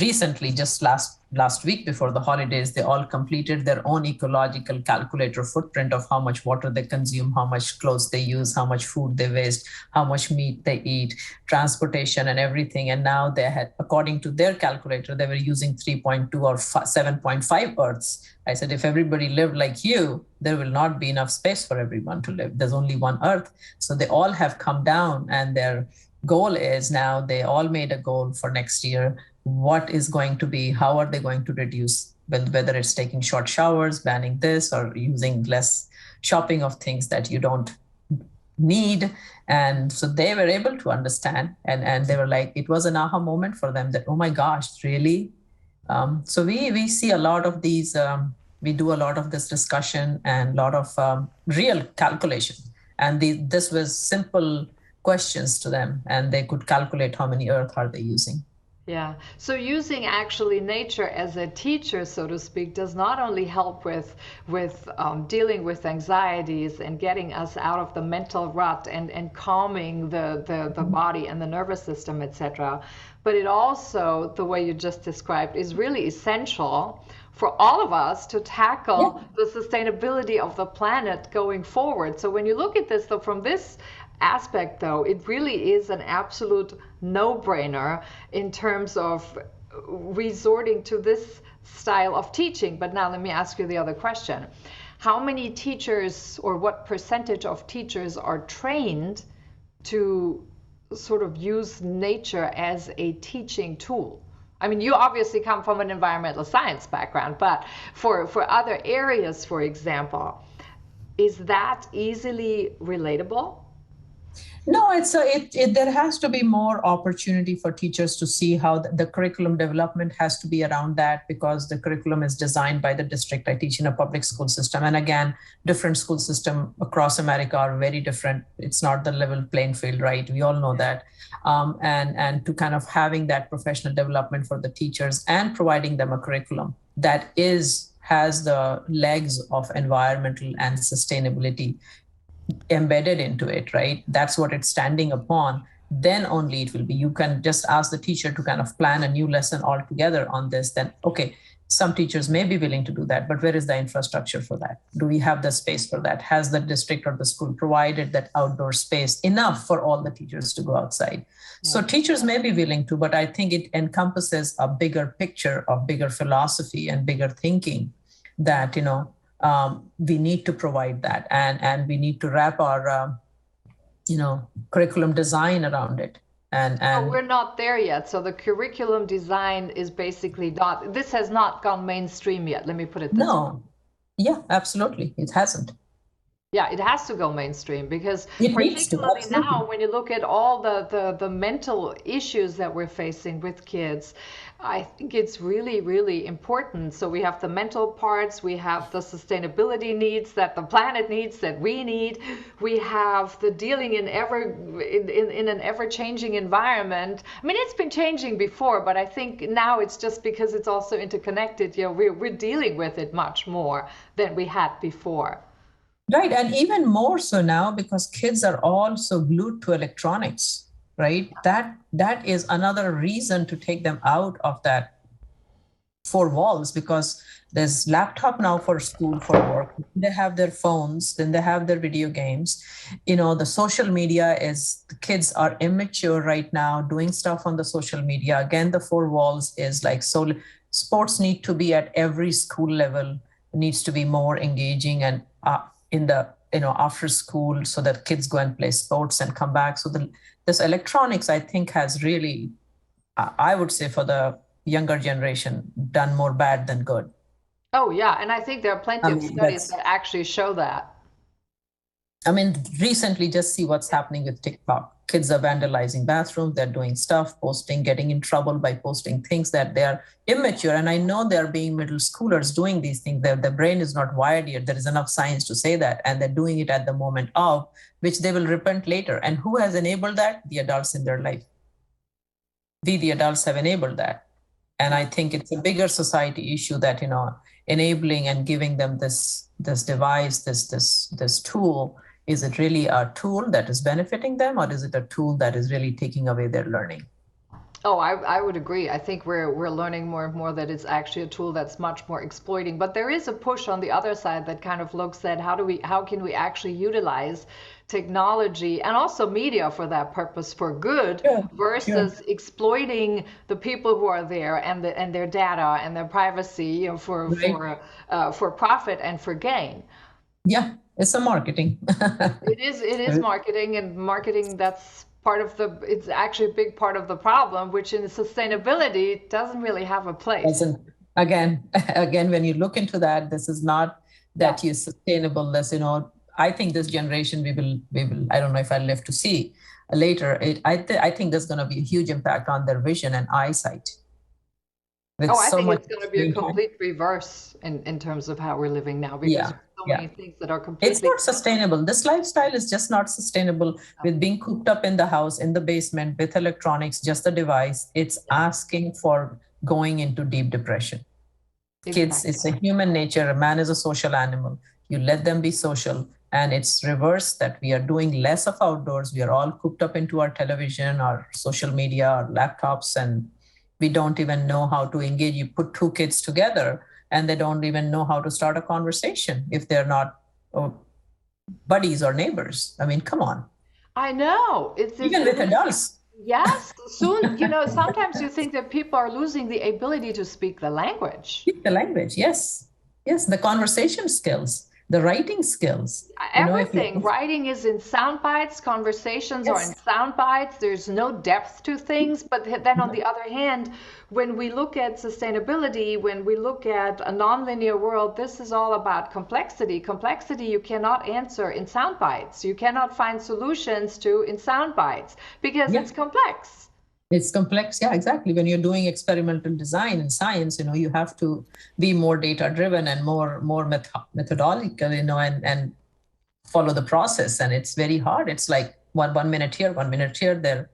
recently, just last week before the holidays, they all completed their own ecological calculator footprint of how much water they consume, how much clothes they use, how much food they waste, how much meat they eat, transportation and everything. And now they had, according to their calculator, they were using 3.2 or 7.5 Earths. I said, if everybody lived like you, there will not be enough space for everyone to live. There's only one Earth. So they all have come down, and their goal is now they all made a goal for next year. What is going to be, how are they going to reduce, whether it's taking short showers, banning this, or using less shopping of things that you don't need. And so they were able to understand, and they were like, it was an aha moment for them that, oh my gosh, really? So we see a lot of these, we do a lot of this discussion and a lot of real calculation. And this was simple questions to them, and they could calculate how many Earth are they using. Yeah, so using actually nature as a teacher, so to speak, does not only help with dealing with anxieties and getting us out of the mental rut and calming the body and the nervous system, etc., but it also, the way you just described, is really essential for all of us to tackle the sustainability of the planet going forward. So when you look at this, though, from this aspect, though, it really is an absolute no-brainer in terms of resorting to this style of teaching. But now let me ask you the other question. How many teachers, or what percentage of teachers, are trained to sort of use nature as a teaching tool? I mean, you obviously come from an environmental science background, but for other areas, for example, is that easily relatable? No, there has to be more opportunity for teachers to see how the curriculum development has to be around that, because the curriculum is designed by the district. I teach in a public school system. And again, different school systems across America are very different. It's not the level playing field, right? We all know that. And to kind of having that professional development for the teachers and providing them a curriculum that has the legs of environmental and sustainability embedded into it, right? That's what it's standing upon. Then only it will be. You can just ask the teacher to kind of plan a new lesson altogether on this. Then, okay, some teachers may be willing to do that, but where is the infrastructure for that? Do we have the space for that? Has the district or the school provided that outdoor space enough for all the teachers to go outside? Yeah. So teachers may be willing to, but I think it encompasses a bigger picture of bigger philosophy and bigger thinking that, we need to provide that, and we need to wrap our curriculum design around it. And we're not there yet. So the curriculum design is basically not, this has not gone mainstream yet. Let me put it this way. Yeah, absolutely, it hasn't. Yeah, it has to go mainstream, because particularly now, when you look at all the mental issues that we're facing with kids, I think it's really, really important. So we have the mental parts, we have the sustainability needs that the planet needs, that we need. We have the dealing in an ever-changing environment. I mean, it's been changing before, but I think now it's just because it's also interconnected. We're dealing with it much more than we had before. Right, and even more so now because kids are all so glued to electronics, right? That is another reason to take them out of that four walls, because there's laptop now for school, for work. They have their phones, then they have their video games. The social media the kids are immature right now doing stuff on the social media. Again, the four walls is like, so sports need to be at every school level, needs to be more engaging and in the after school, so that kids go and play sports and come back. So this electronics, I think, has really, I would say, for the younger generation, done more bad than good. Oh yeah, and I think there are plenty of studies that actually show that. I mean, recently, just see what's happening with TikTok. Kids are vandalizing bathrooms, they're doing stuff, posting, getting in trouble by posting things that they're immature. And I know they're being middle schoolers doing these things. Their brain is not wired yet. There is enough science to say that. And they're doing it at the moment of, which they will repent later. And who has enabled that? The adults in their life. We, the adults, have enabled that. And I think it's a bigger society issue that, enabling and giving them this device, this tool. Is it really a tool that is benefiting them, or is it a tool that is really taking away their learning? Oh, I would agree. I think we're learning more and more that it's actually a tool that's much more exploiting. But there is a push on the other side that kind of looks at how can we actually utilize technology and also media for that purpose for good versus exploiting the people who are there and their data and their privacy, you know, for profit and for gain. Yeah, it's a marketing. It is marketing, and marketing that's it's actually a big part of the problem, which in sustainability doesn't really have a place. Again, when you look into that, this is not that you're sustainable. This, you know, I think this generation, we will, I don't know if I'll live to see later. I think there's going to be a huge impact on their vision and eyesight. I think it's going to be a complete reverse in terms of how we're living now, because there's so many things that are completely... It's not sustainable. This lifestyle is just not sustainable with being cooped up in the house, in the basement, with electronics, just a device. It's asking for going into deep depression. Exactly. Kids, it's a human nature. A man is a social animal. You let them be social. And it's reversed, that we are doing less of outdoors. We are all cooped up into our television, our social media, our laptops, and we don't even know how to engage. You put two kids together and they don't even know how to start a conversation if they're not buddies or neighbors. I mean, come on. I know. Even with adults. Yes. Soon, you know, sometimes you think that people are losing the ability to speak the language. Speak the language, yes. Yes, the conversation skills. The writing skills. Everything. Writing is in sound bites. Conversations are in sound bites. There's no depth to things. But then on the other hand, when we look at sustainability, when we look at a nonlinear world, this is all about complexity. Complexity you cannot answer in sound bites. You cannot find solutions to in sound bites because it's complex. It's complex. Yeah, exactly. When you're doing experimental design in science, you know, you have to be more data driven and more methodological, you know, and follow the process. And it's very hard. It's like one minute here, 1 minute here, there.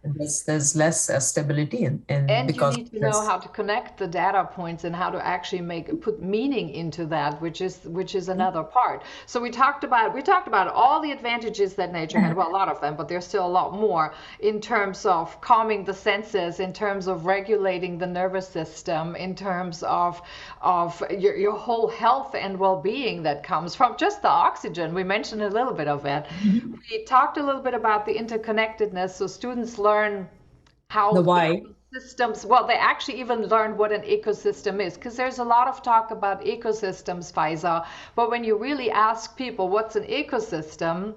There's less stability and because you need to know how to connect the data points and how to actually put meaning into that, which is another part. So we talked about all the advantages that nature had, well, a lot of them, but there's still a lot more in terms of calming the senses, in terms of regulating the nervous system, in terms of your whole health and well-being that comes from just the oxygen. We mentioned a little bit of it. We talked a little bit about the interconnectedness. So students learn how the why systems, well, they actually even learn what an ecosystem is, because there's a lot of talk about ecosystems, Faiza, but when you really ask people what's an ecosystem,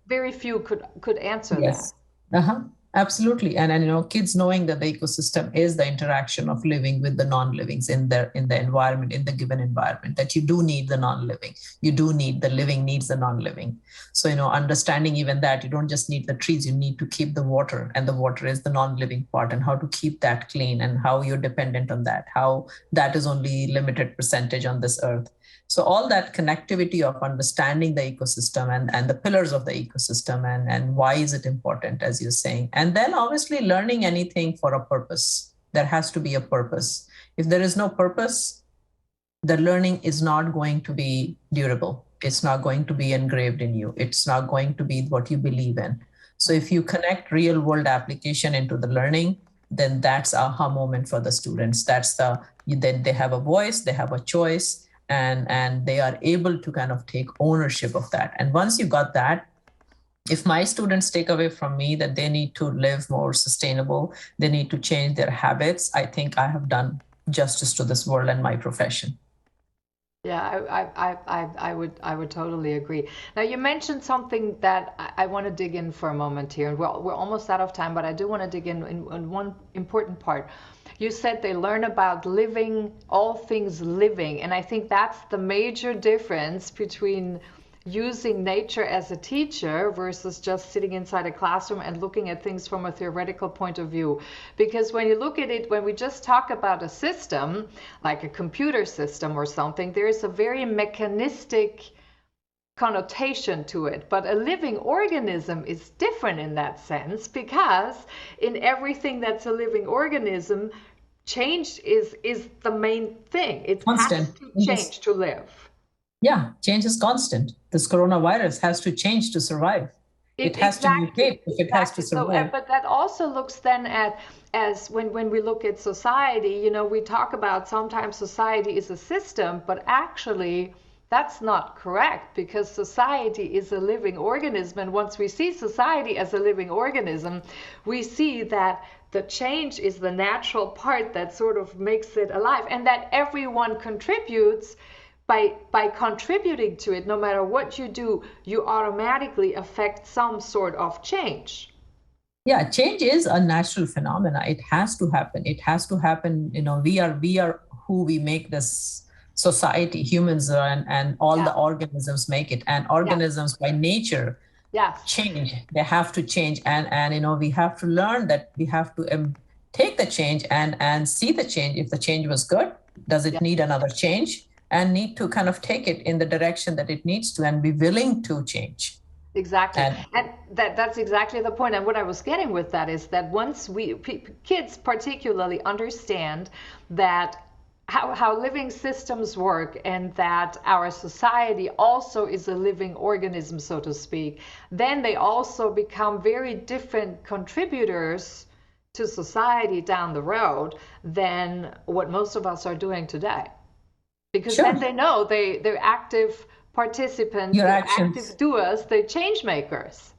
very few could answer that. Absolutely. And you know, kids knowing that the ecosystem is the interaction of living with the non-livings in the environment, in the given environment, that you do need the non-living. You do need the living needs the non-living. So, you know, understanding even that you don't just need the trees, you need to keep the water, and the water is the non-living part, and how to keep that clean and how you're dependent on that, how that is only limited percentage on this earth. So all that connectivity of understanding the ecosystem and the pillars of the ecosystem and why is it important, as you're saying. And then obviously learning anything for a purpose. There has to be a purpose. If there is no purpose, the learning is not going to be durable. It's not going to be engraved in you. It's not going to be what you believe in. So if you connect real world application into the learning, then that's a aha moment for the students. Then they have a voice, they have a choice, and they are able to kind of take ownership of that. And once you got that, if my students take away from me that they need to live more sustainable, they need to change their habits, I think I have done justice to this world and my profession. Yeah, I would totally agree. Now, you mentioned something that I want to dig in for a moment here. And we're almost out of time, but I do want to dig in one important part. You said they learn about living, all things living. And I think that's the major difference between using nature as a teacher versus just sitting inside a classroom and looking at things from a theoretical point of view. Because when you look at it, when we just talk about a system, like a computer system or something, there's a very mechanistic connotation to it. But a living organism is different in that sense, because in everything that's a living organism, change is the main thing. It constant. Has to change to live. Yeah, change is constant. This coronavirus has to change to survive. It has to mutate if it has to survive. So, but that also looks then at, as when we look at society, you know, we talk about sometimes society is a system, but actually that's not correct, because society is a living organism. And once we see society as a living organism, we see that the change is the natural part that sort of makes it alive, and that everyone contributes. By contributing to it, no matter what you do, you automatically affect some sort of change. Yeah, change is a natural phenomena. It has to happen. It has to happen. You know, we are who we make this society. Humans are, and all the organisms make it. And organisms by nature change. They have to change. And you know, we have to learn that we have to take the change and see the change. If the change was good, does it need another change? And need to kind of take it in the direction that it needs to, and be willing to change. Exactly. And that's exactly the point. And what I was getting with that is that once kids particularly understand that how living systems work, and that our society also is a living organism, so to speak, then they also become very different contributors to society down the road than what most of us are doing today. Because then they know they're active participants, they're active doers, they're change makers.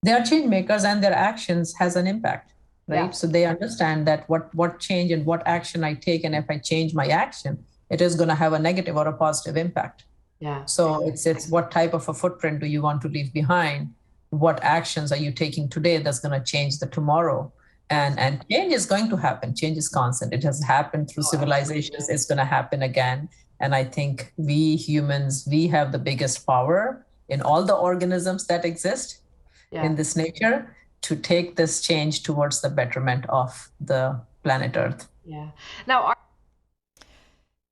They are change makers, and their actions has an impact, right? Yeah. So they understand that what change and what action I take, and if I change my action, it is going to have a negative or a positive impact. Yeah. So it's what type of a footprint do you want to leave behind? What actions are you taking today that's going to change the tomorrow? And change is going to happen. Change is constant. It has happened through civilizations. It's going to happen again. And I think we humans, we have the biggest power in all the organisms that exist in this nature to take this change towards the betterment of the planet Earth. Yeah. Now,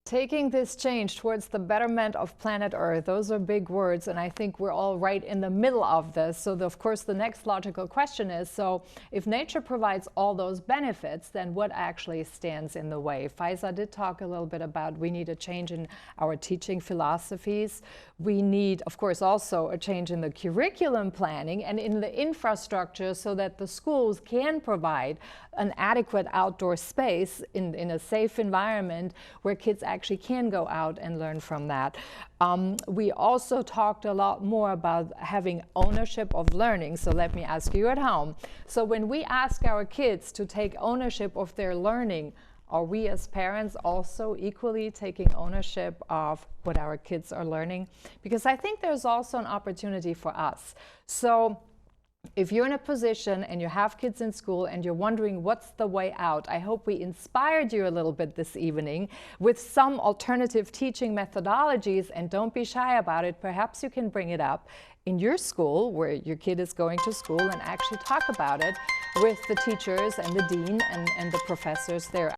taking this change towards the betterment of planet Earth, those are big words, and I think we're all right in the middle of this. So of course the next logical question is, so if nature provides all those benefits, then what actually stands in the way? Faiza did talk a little bit about we need a change in our teaching philosophies. We need, of course, also a change in the curriculum planning and in the infrastructure so that the schools can provide an adequate outdoor space in a safe environment where kids actually can go out and learn from that. We also talked a lot more about having ownership of learning. So let me ask you at home. So when we ask our kids to take ownership of their learning, are we as parents also equally taking ownership of what our kids are learning? Because I think there's also an opportunity for us. So if you're in a position and you have kids in school and you're wondering what's the way out, I hope we inspired you a little bit this evening with some alternative teaching methodologies, and don't be shy about it. Perhaps you can bring it up in your school where your kid is going to school and actually talk about it with the teachers and the dean and the professors there.